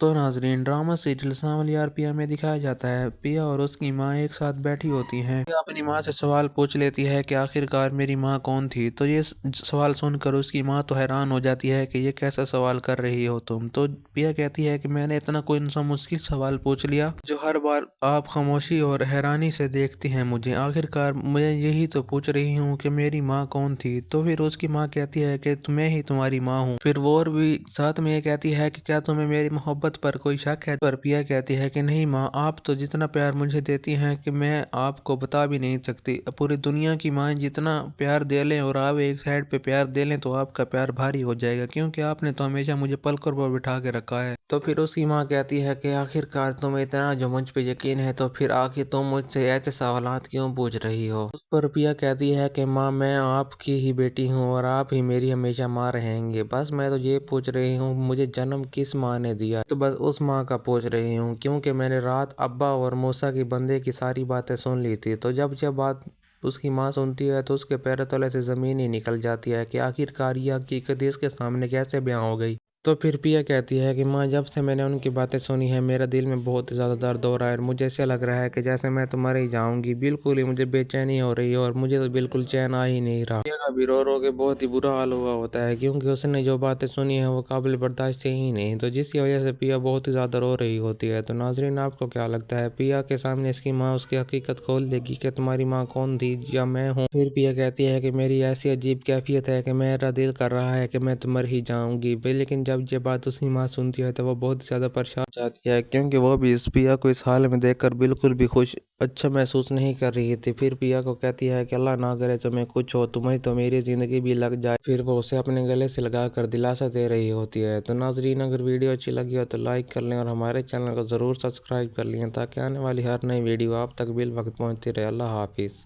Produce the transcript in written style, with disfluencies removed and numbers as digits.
तो नाजरीन, drama serial Sanwaliya और पिया में दिखाया जाता है पिया और उसकी माँ एक साथ बैठी होती हैं। पिया अपनी माँ से सवाल पूछ लेती है कि आखिरकार मेरी माँ कौन थी। तो ये सवाल सुनकर उसकी माँ तो हैरान हो जाती है कि ये कैसा सवाल कर रही हो तुम। तो पिया कहती है कि मैंने इतना कोई सा मुश्किल सवाल पूछ लिया जो हर बार आप खामोशी और हैरानी से देखती हैं मुझे। आखिरकार मैं यही तो पूछ रही हूँ कि मेरी माँ कौन थी। तो फिर उसकी माँ कहती है कि मैं ही तुम्हारी माँ हूँ। फिर वो और भी साथ में ये कहती है कि क्या तुम्हें मेरी मोहब्बत पर कोई शक है। पर पिया कहती है कि नहीं माँ, आप तो जितना प्यार मुझे देती हैं कि मैं आपको बता भी नहीं सकती। पूरी दुनिया की माँ जितना प्यार दे लें और आप एक साइड पे प्यार दे लें तो आपका प्यार भारी हो जाएगा, क्योंकि आपने तो हमेशा मुझे पलकों पर बिठा के रखा है। तो फिर उसकी माँ कहती है कि आखिरकार तुम्हें इतना जो मुझ पे यकीन है तो फिर आखिर तुम मुझसे ऐसे सवालात क्यों पूछ रही हो। उस पर पिया कहती है कि माँ, मैं आपकी ही बेटी हूँ और आप ही मेरी हमेशा माँ रहेंगे। बस मैं तो ये पूछ रही हूँ मुझे जन्म किस माँ ने दिया। तो बस उस माँ का पूछ रही हूँ, क्योंकि मैंने रात अब्बा और मूसा की बंदे की सारी बातें सुन ली थी। तो जब जब बात उसकी माँ सुनती है तो उसके पैरों तले से ज़मीन ही निकल जाती है कि आखिरकार ये हकीकत इसके सामने कैसे बयां हो गई। तो फिर पिया कहती है कि माँ, जब से मैंने उनकी बातें सुनी है मेरा दिल में बहुत ही ज़्यादा दर्द हो रहा है और मुझे ऐसा लग रहा है कि जैसे मैं तो मर ही जाऊंगी। बिल्कुल ही मुझे बेचैनी हो रही है और मुझे तो बिल्कुल चैन आ ही नहीं रहा। पिया का भी रो रो के बहुत ही बुरा हाल हुआ होता है, क्योंकि उसने जो बातें सुनी है वो काबिल बर्दाश्त ही नहीं। तो जिसकी वजह से पिया बहुत ही ज़्यादा रो रही होती है। तो नाजरीन, आपको क्या लगता है, पिया के सामने इसकी माँ उसकी हकीकत खोल देगी कि तुम्हारी माँ कौन थी या मैं हूँ? फिर पिया कहती है कि मेरी ऐसी अजीब कैफियत है कि मेरा दिल कर रहा है कि मैं तो मर ही जाऊंगी। लेकिन जब ये बात उसकी माँ सुनती है तो वो बहुत ज़्यादा परेशान हो जाती है, क्योंकि वो भी इस पिया को इस हाल में देखकर बिल्कुल भी खुश अच्छा महसूस नहीं कर रही थी। फिर पिया को कहती है कि अल्लाह ना करे तुम्हें कुछ हो, तुम्हें तो मेरी ज़िंदगी भी लग जाए। फिर वो उसे अपने गले से लगा कर दिलासा दे रही होती है। तो नाजरीन, अगर वीडियो अच्छी लगी हो तो लाइक कर लें और हमारे चैनल को ज़रूर सब्सक्राइब कर लें ताकि आने वाली हर नई वीडियो आप तक बिल वक्त पहुँचती रहे। अल्लाह हाफिज़।